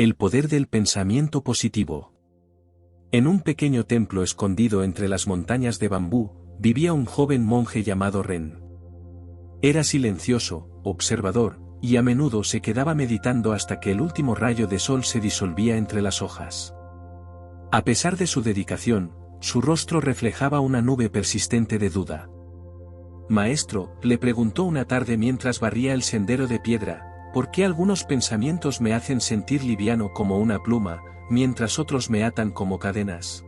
El poder del pensamiento positivo. En un pequeño templo escondido entre las montañas de bambú, vivía un joven monje llamado Ren. Era silencioso, observador, y a menudo se quedaba meditando hasta que el último rayo de sol se disolvía entre las hojas. A pesar de su dedicación, su rostro reflejaba una nube persistente de duda. «Maestro», le preguntó una tarde mientras barría el sendero de piedra, ¿por qué algunos pensamientos me hacen sentir liviano como una pluma, mientras otros me atan como cadenas?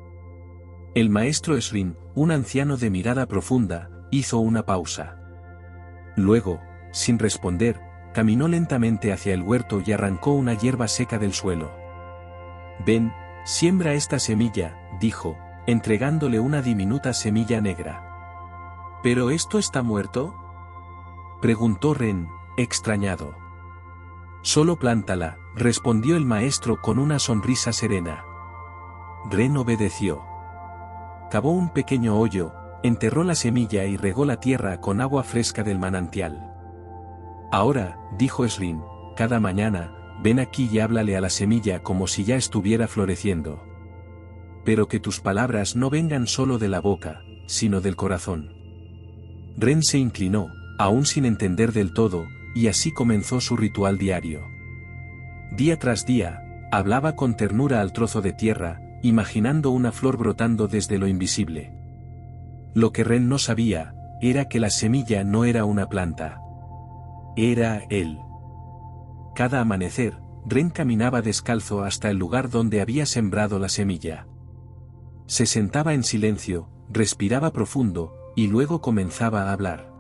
El maestro Srin, un anciano de mirada profunda, hizo una pausa. Luego, sin responder, caminó lentamente hacia el huerto y arrancó una hierba seca del suelo. «Ven, siembra esta semilla», dijo, entregándole una diminuta semilla negra. «¿Pero esto está muerto?», preguntó Ren, extrañado. «Solo plántala», respondió el maestro con una sonrisa serena. Ren obedeció. Cavó un pequeño hoyo, enterró la semilla y regó la tierra con agua fresca del manantial. «Ahora», dijo Srin, «cada mañana, ven aquí y háblale a la semilla como si ya estuviera floreciendo. Pero que tus palabras no vengan solo de la boca, sino del corazón». Ren se inclinó, aún sin entender del todo, y así comenzó su ritual diario. Día tras día, hablaba con ternura al trozo de tierra, imaginando una flor brotando desde lo invisible. Lo que Ren no sabía, era que la semilla no era una planta. Era él. Cada amanecer, Ren caminaba descalzo hasta el lugar donde había sembrado la semilla. Se sentaba en silencio, respiraba profundo, y luego comenzaba a hablar.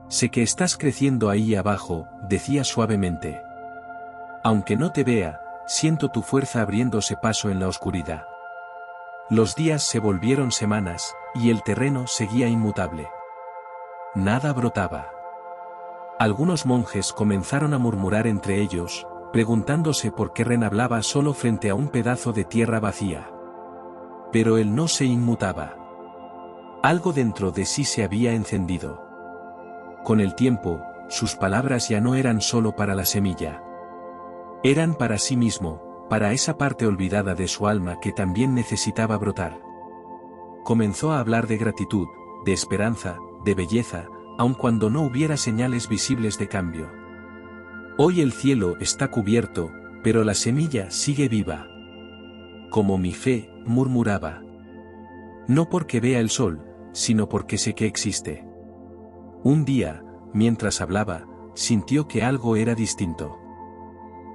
«Sé que estás creciendo ahí abajo», decía suavemente. «Aunque no te vea, siento tu fuerza abriéndose paso en la oscuridad». Los días se volvieron semanas, y el terreno seguía inmutable. Nada brotaba. Algunos monjes comenzaron a murmurar entre ellos, preguntándose por qué Ren hablaba solo frente a un pedazo de tierra vacía. Pero él no se inmutaba. Algo dentro de sí se había encendido. Con el tiempo, sus palabras ya no eran solo para la semilla. Eran para sí mismo, para esa parte olvidada de su alma que también necesitaba brotar. Comenzó a hablar de gratitud, de esperanza, de belleza, aun cuando no hubiera señales visibles de cambio. «Hoy el cielo está cubierto, pero la semilla sigue viva. Como mi fe», murmuraba. «No porque vea el sol, sino porque sé que existe». Un día, mientras hablaba, sintió que algo era distinto.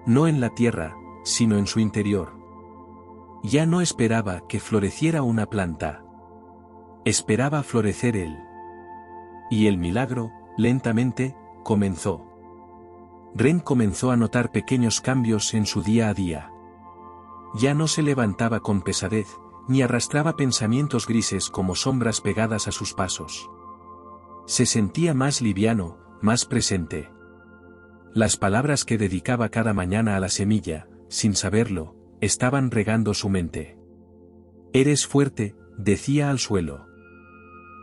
No en la tierra, sino en su interior. Ya no esperaba que floreciera una planta. Esperaba florecer él. Y el milagro, lentamente, comenzó. Ren comenzó a notar pequeños cambios en su día a día. Ya no se levantaba con pesadez, ni arrastraba pensamientos grises como sombras pegadas a sus pasos. Se sentía más liviano, más presente. Las palabras que dedicaba cada mañana a la semilla, sin saberlo, estaban regando su mente. «Eres fuerte», decía al suelo.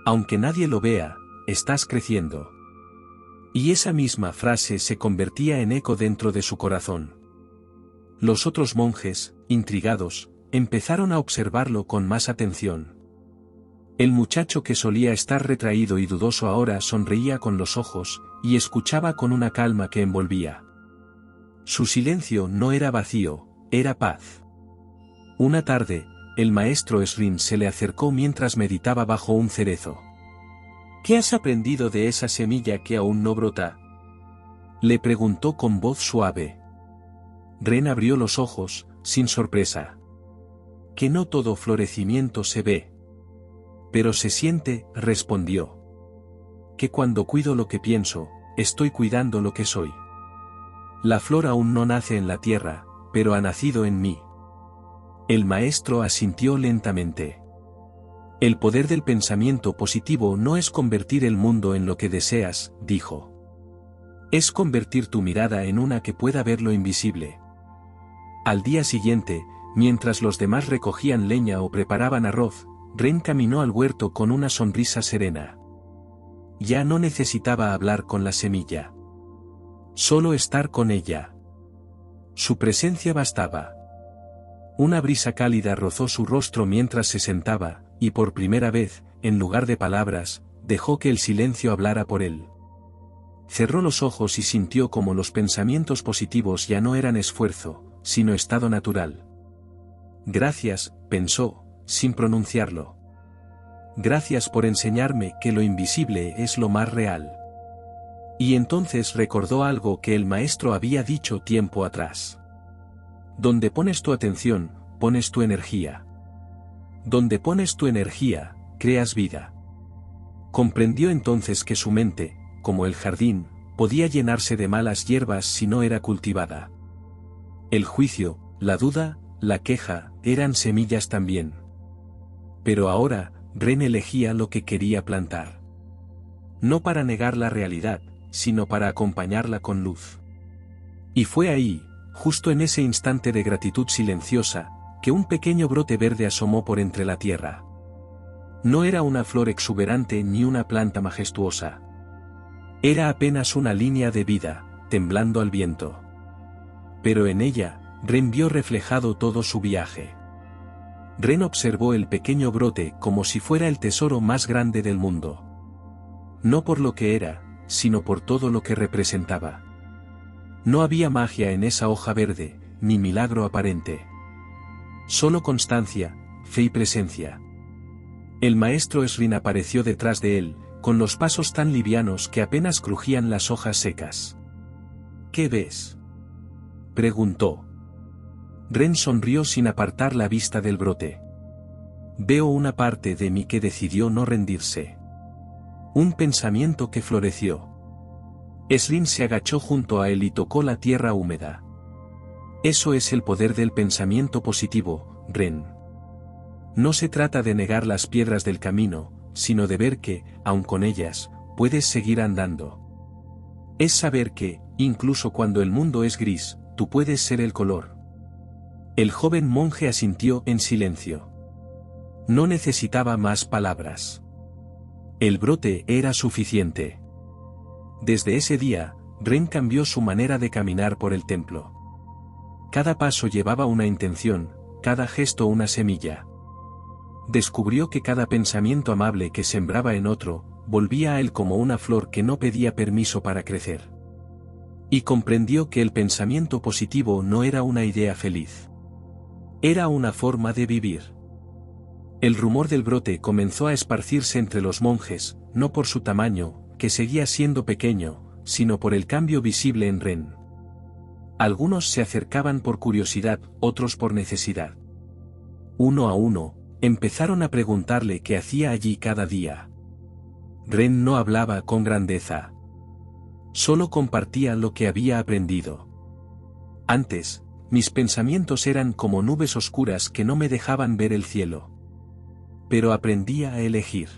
«Aunque nadie lo vea, estás creciendo». Y esa misma frase se convertía en eco dentro de su corazón. Los otros monjes, intrigados, empezaron a observarlo con más atención. El muchacho que solía estar retraído y dudoso ahora sonreía con los ojos, y escuchaba con una calma que envolvía. Su silencio no era vacío, era paz. Una tarde, el maestro Srin se le acercó mientras meditaba bajo un cerezo. «¿Qué has aprendido de esa semilla que aún no brota?», le preguntó con voz suave. Ren abrió los ojos, sin sorpresa. «Que no todo florecimiento se ve. Pero se siente», respondió. «Que cuando cuido lo que pienso, estoy cuidando lo que soy. La flor aún no nace en la tierra, pero ha nacido en mí». El maestro asintió lentamente. «El poder del pensamiento positivo no es convertir el mundo en lo que deseas», dijo. «Es convertir tu mirada en una que pueda ver lo invisible». Al día siguiente, mientras los demás recogían leña o preparaban arroz, Ren caminó al huerto con una sonrisa serena. Ya no necesitaba hablar con la semilla. Solo estar con ella. Su presencia bastaba. Una brisa cálida rozó su rostro mientras se sentaba, y por primera vez, en lugar de palabras, dejó que el silencio hablara por él. Cerró los ojos y sintió como los pensamientos positivos ya no eran esfuerzo, sino estado natural. Gracias, pensó, sin pronunciarlo. Gracias por enseñarme que lo invisible es lo más real. Y entonces recordó algo que el maestro había dicho tiempo atrás. Donde pones tu atención, pones tu energía. Donde pones tu energía, creas vida. Comprendió entonces que su mente, como el jardín, podía llenarse de malas hierbas si no era cultivada. El juicio, la duda, la queja, eran semillas también. Pero ahora, Ren elegía lo que quería plantar. No para negar la realidad, sino para acompañarla con luz. Y fue ahí, justo en ese instante de gratitud silenciosa, que un pequeño brote verde asomó por entre la tierra. No era una flor exuberante ni una planta majestuosa. Era apenas una línea de vida, temblando al viento. Pero en ella, Ren vio reflejado todo su viaje. Ren observó el pequeño brote como si fuera el tesoro más grande del mundo. No por lo que era, sino por todo lo que representaba. No había magia en esa hoja verde, ni milagro aparente. Solo constancia, fe y presencia. El maestro Esrin apareció detrás de él, con los pasos tan livianos que apenas crujían las hojas secas. ¿Qué ves?, preguntó. Ren sonrió sin apartar la vista del brote. Veo una parte de mí que decidió no rendirse. Un pensamiento que floreció. Esrin se agachó junto a él y tocó la tierra húmeda. Eso es el poder del pensamiento positivo, Ren. No se trata de negar las piedras del camino, sino de ver que, aun con ellas, puedes seguir andando. Es saber que, incluso cuando el mundo es gris, tú puedes ser el color. El joven monje asintió en silencio. No necesitaba más palabras. El brote era suficiente. Desde ese día, Ren cambió su manera de caminar por el templo. Cada paso llevaba una intención, cada gesto una semilla. Descubrió que cada pensamiento amable que sembraba en otro, volvía a él como una flor que no pedía permiso para crecer. Y comprendió que el pensamiento positivo no era una idea feliz. Era una forma de vivir. El rumor del brote comenzó a esparcirse entre los monjes, no por su tamaño, que seguía siendo pequeño, sino por el cambio visible en Ren. Algunos se acercaban por curiosidad, otros por necesidad. Uno a uno, empezaron a preguntarle qué hacía allí cada día. Ren no hablaba con grandeza. Solo compartía lo que había aprendido. Antes, mis pensamientos eran como nubes oscuras que no me dejaban ver el cielo. Pero aprendí a elegir.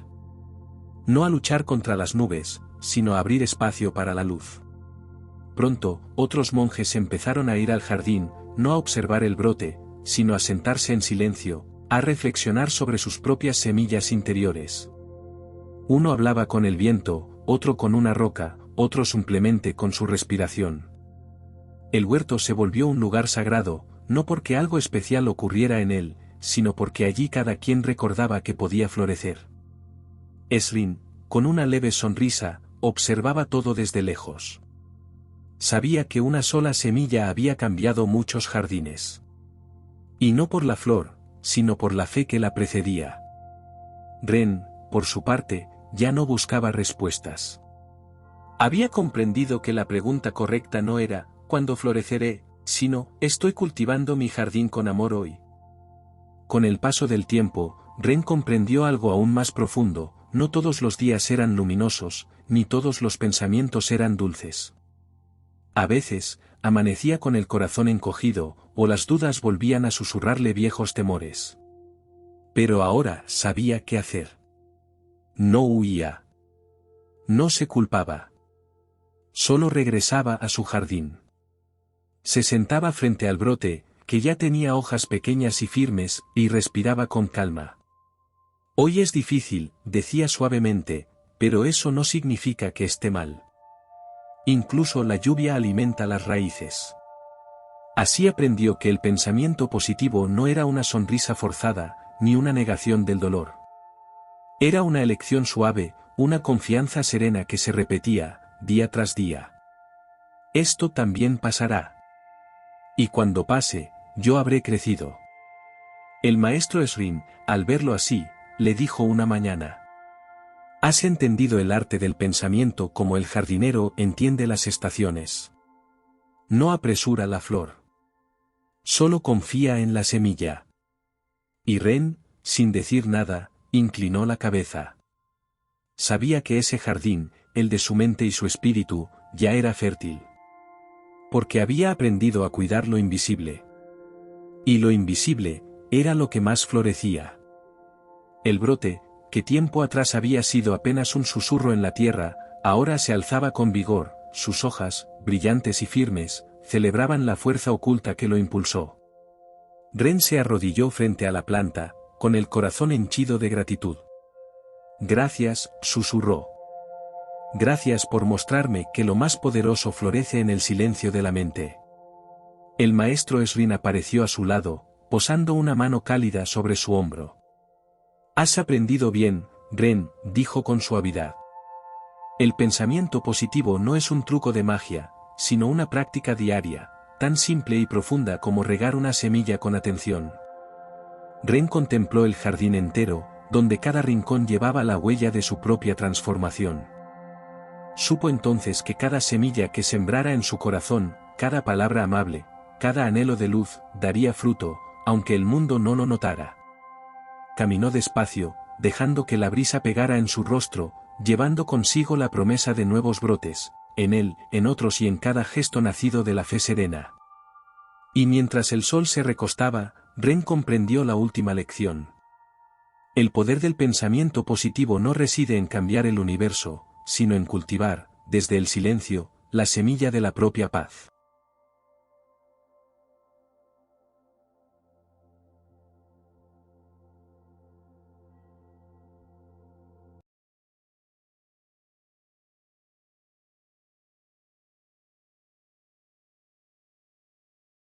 No a luchar contra las nubes, sino a abrir espacio para la luz. Pronto, otros monjes empezaron a ir al jardín, no a observar el brote, sino a sentarse en silencio, a reflexionar sobre sus propias semillas interiores. Uno hablaba con el viento, otro con una roca, otro simplemente con su respiración. El huerto se volvió un lugar sagrado, no porque algo especial ocurriera en él, sino porque allí cada quien recordaba que podía florecer. Esrin, con una leve sonrisa, observaba todo desde lejos. Sabía que una sola semilla había cambiado muchos jardines. Y no por la flor, sino por la fe que la precedía. Ren, por su parte, ya no buscaba respuestas. Había comprendido que la pregunta correcta no era, ¿cuándo floreceré?, sino, ¿estoy cultivando mi jardín con amor hoy? Con el paso del tiempo, Ren comprendió algo aún más profundo: no todos los días eran luminosos, ni todos los pensamientos eran dulces. A veces, amanecía con el corazón encogido, o las dudas volvían a susurrarle viejos temores. Pero ahora sabía qué hacer. No huía. No se culpaba. Solo regresaba a su jardín. Se sentaba frente al brote, que ya tenía hojas pequeñas y firmes, y respiraba con calma. Hoy es difícil, decía suavemente, pero eso no significa que esté mal. Incluso la lluvia alimenta las raíces. Así aprendió que el pensamiento positivo no era una sonrisa forzada, ni una negación del dolor. Era una elección suave, una confianza serena que se repetía, día tras día. Esto también pasará. Y cuando pase, yo habré crecido. El maestro Esrin, al verlo así, le dijo una mañana: «Has entendido el arte del pensamiento como el jardinero entiende las estaciones. No apresura la flor. Solo confía en la semilla». Y Ren, sin decir nada, inclinó la cabeza. Sabía que ese jardín, el de su mente y su espíritu, ya era fértil. Porque había aprendido a cuidar lo invisible. Y lo invisible, era lo que más florecía. El brote, que tiempo atrás había sido apenas un susurro en la tierra, ahora se alzaba con vigor, sus hojas, brillantes y firmes, celebraban la fuerza oculta que lo impulsó. Ren se arrodilló frente a la planta, con el corazón henchido de gratitud. «Gracias», susurró. «Gracias por mostrarme que lo más poderoso florece en el silencio de la mente». El maestro Esrin apareció a su lado, posando una mano cálida sobre su hombro. «Has aprendido bien, Ren», dijo con suavidad. «El pensamiento positivo no es un truco de magia, sino una práctica diaria, tan simple y profunda como regar una semilla con atención». Ren contempló el jardín entero, donde cada rincón llevaba la huella de su propia transformación. Supo entonces que cada semilla que sembrara en su corazón, cada palabra amable, cada anhelo de luz, daría fruto, aunque el mundo no lo notara. Caminó despacio, dejando que la brisa pegara en su rostro, llevando consigo la promesa de nuevos brotes, en él, en otros y en cada gesto nacido de la fe serena. Y mientras el sol se recostaba, Ren comprendió la última lección. El poder del pensamiento positivo no reside en cambiar el universo, sino en cultivar, desde el silencio, la semilla de la propia paz.